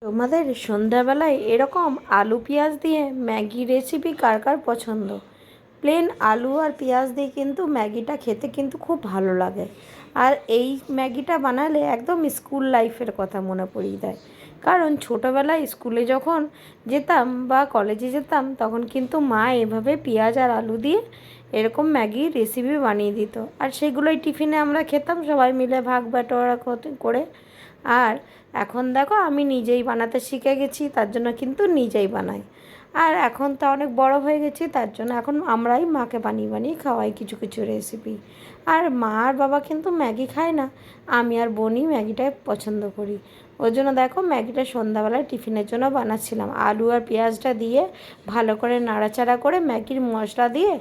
তোমাদের সন্ধ্যাবেলায় এরকম আলু পেঁয়াজ দিয়ে ম্যাগি রেসিপি কার কার পছন্দ? প্লেন আলু আর পেঁয়াজ দিয়ে কিন্তু ম্যাগিটা খেতে কিন্তু খুব ভালো লাগে। আর এই ম্যাগিটা বানালে একদম স্কুল লাইফের কথা মনে পড়িয়ে দেয়। কারণ ছোটোবেলায় স্কুলে যখন যেতাম বা কলেজে যেতাম তখন কিন্তু মা এভাবে পেঁয়াজ আর আলু দিয়ে এরকম ম্যাগির রেসিপি বানিয়ে দিত, আর সেগুলোই টিফিনে আমরা খেতাম সবাই মিলে ভাগ বাটোয়ারা করে। আর এখন দেখো আমি নিজেই বানাতে শিখে গেছি, তার জন্য কিন্তু নিজেই বানাই। আর এখন তো অনেক বড় হয়ে গেছি, তার জন্য এখন আমরাই মাকে বানিয়ে বানিয়ে খাওয়াই কিছু কিছু রেসিপি। আর মা আর বাবা কিন্তু ম্যাগি খায় না, আমি আর বোনই ম্যাগিটাই পছন্দ করি। ওই জন্য দেখো ম্যাগিটা সন্ধ্যাবেলায় টিফিনের জন্য বানাচ্ছিলাম, আলু আর পেঁয়াজটা দিয়ে ভালো করে নাড়াচাড়া করে ম্যাগির মশলা দিয়ে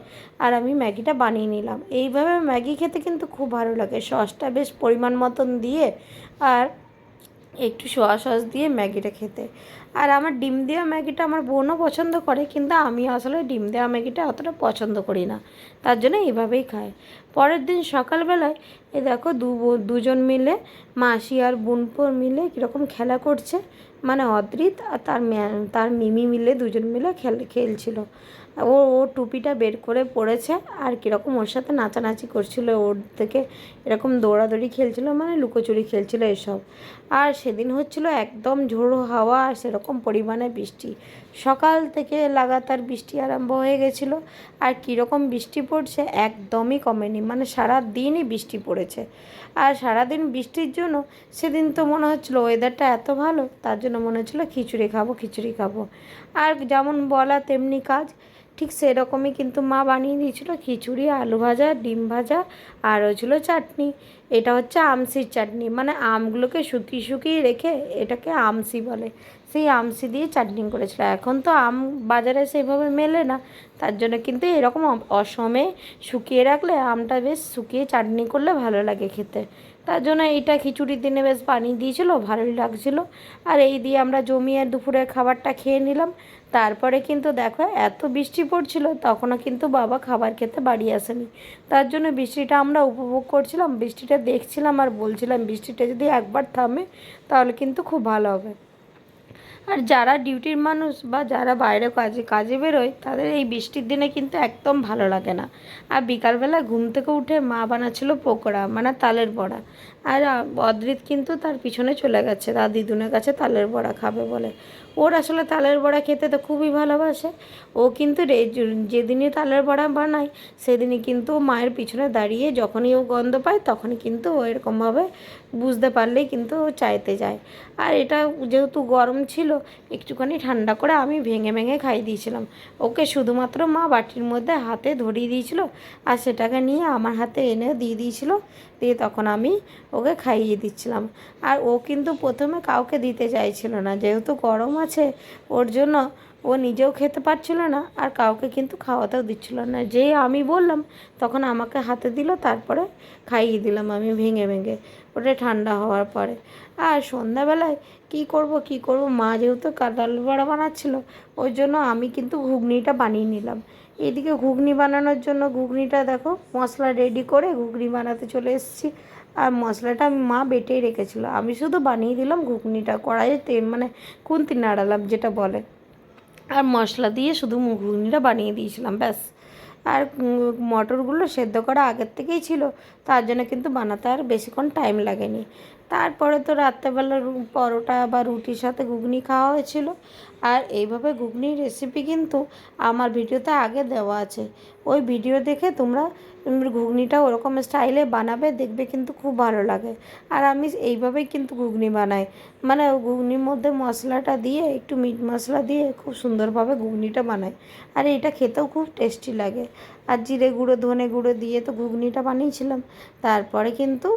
আর আমি ম্যাগিটা বানিয়ে নিলাম। এইভাবে ম্যাগি খেতে কিন্তু খুব ভালো লাগে, সসটা বেশ পরিমাণ মতন দিয়ে আর একটু সোয়া সস দিয়ে ম্যাগিটা খেতে। আর আমার ডিম দেওয়া ম্যাগিটা আমার বোনও পছন্দ করে, কিন্তু আমি আসলে ডিম দেওয়া ম্যাগিটা অতটা পছন্দ করি না, তার জন্য এইভাবেই খাই। পরের দিন সকালবেলায় এ দেখো দুজন মিলে মাসি আর বোনপোর মিলে কীরকম খেলা করছে, মানে অদ্রিত আর তার মিমি মিলে দুজন মিলে খেলছিল। ও টুপিটা বের করে পড়েছে আর কীরকম ওর সাথে নাচানাচি করছিল, ওর থেকে এরকম দৌড়াদৌড়ি খেলছিল, মানে লুকোচুরি খেলছিল এসব। আর সেদিন হচ্ছিল একদম ঝোড়ো হাওয়া আর সেরকম পরিমাণে বৃষ্টি, সকাল থেকে লাগাতার বৃষ্টি আরম্ভ হয়ে গেছিলো। আর কীরকম বৃষ্টি পড়ছে একদমই কমেনি, মানে সারা দিনই বৃষ্টি পড়েছে। আর সারাদিন বৃষ্টির জন্য সেদিন তো মনে হচ্ছিলো ওয়েদারটা এত ভালো, তার জন্য মনে হচ্ছিলো খিচুড়ি খাবো খিচুড়ি খাবো। আর যেমন বলা তেমনি কাজ, ঠিক সেরকমই কিন্তু মা বানিয়ে দিয়েছিলো খিচুড়ি, আলু ভাজা, ডিম ভাজা, আর হয়েছিল চাটনি। এটা হচ্ছে আমসির চাটনি, মানে আমগুলোকে শুকিয়ে শুকিয়ে রেখে এটাকে আমসি বলে, সেই আমসি দিয়ে চাটনি করেছিল। এখন তো আম বাজারে সেইভাবে মেলে না, তার জন্য কিন্তু এরকম অসময়ে শুকিয়ে রাখলে আমটা বেশ শুকিয়ে চাটনি করলে ভালো লাগে খেতে, তার জন্য এইটা খিচুড়ির দিনে বেশ বানিয়ে দিয়েছিলো, ভালোই লাগছিলো। আর এই দিয়ে আমরা জমিয়ে দুপুরের খাবারটা খেয়ে নিলাম। তারপরে কিন্তু দেখো এত বৃষ্টি পড়ছিল, তখনও কিন্তু বাবা খাবার খেতে বাড়ি আসেনি, তার জন্য বৃষ্টিটা আমরা উপভোগ করছিলাম, বৃষ্টিটা দেখছিলাম আর বলছিলাম বৃষ্টিটা যদি একবার থামে তাহলে কিন্তু খুব ভালো হবে। আর যারা ডিউটির মানুষ বা যারা বাইরে কাজে কাজে বেরোয় তাদের এই বৃষ্টির দিনে কিন্তু একদম ভালো লাগে না। আর বিকালবেলা ঘুম থেকে উঠে মা বানাচ্ছিল পকোড়া, মানে তালের বড়া। আর অদ্রিত কিন্তু তার পিছনে চলে গেছে তার দিদুনের কাছে তালের বড়া খাবে বলে। ওর আসলে তালের বড়া খেতে তো খুবই ভালোবাসে। ও কিন্তু যেদিনই তালের বড়া বানায় সেদিনই কিন্তু মায়ের পিছনে দাঁড়িয়ে যখনই ও গন্ধ পায় তখনই কিন্তু ও এরকমভাবে বুঝতে পারলেই কিন্তু ও চাইতে যায়। আর এটা যেহেতু গরম ছিল একটুখানি ঠান্ডা করে আমি ভেঙে ভেঙে খাইয়ে দিয়েছিলাম ওকে, শুধুমাত্র মা বাটির মধ্যে হাতে ধরিয়ে দিয়েছিল আর সেটাকে নিয়ে আমার হাতে এনে দিয়ে দিয়েছিল, দিয়ে তখন আমি ওকে খাইয়ে দিচ্ছিলাম। আর ও কিন্তু প্রথমে কাউকে দিতে চাইছিল না, যেহেতু গরম আছে ওর জন্য ও নিজেও খেতে পারছিল না আর কাউকে কিন্তু খাওয়াতেও দিচ্ছিল না। যেই আমি বললাম তখন আমাকে হাতে দিল, তারপরে খাইয়ে দিলাম আমি ভেঙে ভেঙে ওটা ঠান্ডা হওয়ার পরে। আর সন্ধ্যাবেলায় কী করব মা যেহেতু কাঁঠাল বড়া বানাচ্ছিল ওই জন্য আমি কিন্তু ঘুগনিটা বানিয়ে নিলাম। এদিকে ঘুগনি বানানোর জন্য ঘুগনিটা দেখো মশলা রেডি করে ঘুগনি বানাতে চলে এসেছি। আর মশলাটা মা বেটেই রেখেছিলো, আমি শুধু বানিয়ে দিলাম ঘুগনিটা, কড়াইয়ে তেল মানে খুন্তি নাড়ালাম যেটা বলে, আর মশলা দিয়ে শুধু ঘুগনিটা বানিয়ে দিয়েছিলাম ব্যাস। আর মটরগুলো সেদ্ধ করা আগের থেকেই ছিল, তার জন্য কিন্তু বানাতে আর বেশিক্ষণ টাইম লাগেনি। তারপরে তো রাত্রেবেলা পরোটা বা রুটির সাথে ঘুগনি খাওয়া হয়েছিল। আর এইভাবে ঘুগনির রেসিপি কিন্তু আমার ভিডিওতে আগে দেওয়া আছে, ওই ভিডিও দেখে তোমরা ঘুগনিটা ওরকম স্টাইলে বানাবে, দেখবে কিন্তু খুব ভালো লাগে। আর আমি এইভাবেই কিন্তু ঘুগনি বানাই, মানে ঘুগনির মধ্যে মশলাটা দিয়ে একটু মিট মশলা দিয়ে খুব সুন্দরভাবে ঘুগনিটা বানাই। আর এটা খেতেও খুব টেস্টি লাগে। আর জিরে গুঁড়ো ধনে গুঁড়ো দিয়ে তো ঘুগনিটা বানিয়েছিলাম, তারপরে কিন্তু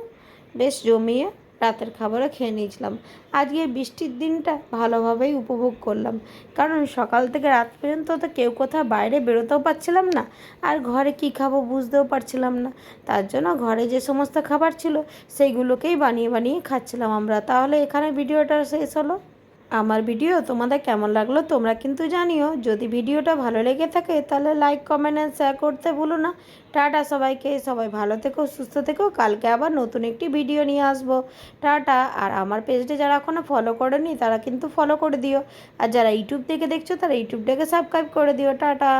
বেশ জমিয়ে রাতের খাবারও খেয়ে নিয়েছিলাম। আজকে বৃষ্টির দিনটা ভালোভাবেই উপভোগ করলাম, কারণ সকাল থেকে রাত পর্যন্ত তো কেউ কোথাও বাইরে বেরোতেও পারছিলাম না, আর ঘরে কী খাবো বুঝতেও পারছিলাম না, তার জন্য ঘরে যে সমস্ত খাবার ছিল সেইগুলোকেই বানিয়ে বানিয়ে খাচ্ছিলাম আমরা। তাহলে এখানে ভিডিওটা শেষ হলো। আমার ভিডিও তোমাদের কেমন লাগলো তোমরা কিন্তু জানিও। যদি ভিডিওটা ভালো লেগে থাকে তাহলে লাইক কমেন্ট অ্যান্ড শেয়ার করতে ভুলো না। টাটা সবাইকে, সবাই ভালো থেকো, সুস্থ থেকো। কালকে আবার নতুন একটি ভিডিও নিয়ে আসবো। টাটা। আর আমার পেজটা যারা এখনও ফলো করেনি তারা কিন্তু ফলো করে দিও। আর যারা ইউটিউব থেকে দেখছো তারা ইউটিউবটাকে সাবস্ক্রাইব করে দিও। টাটা।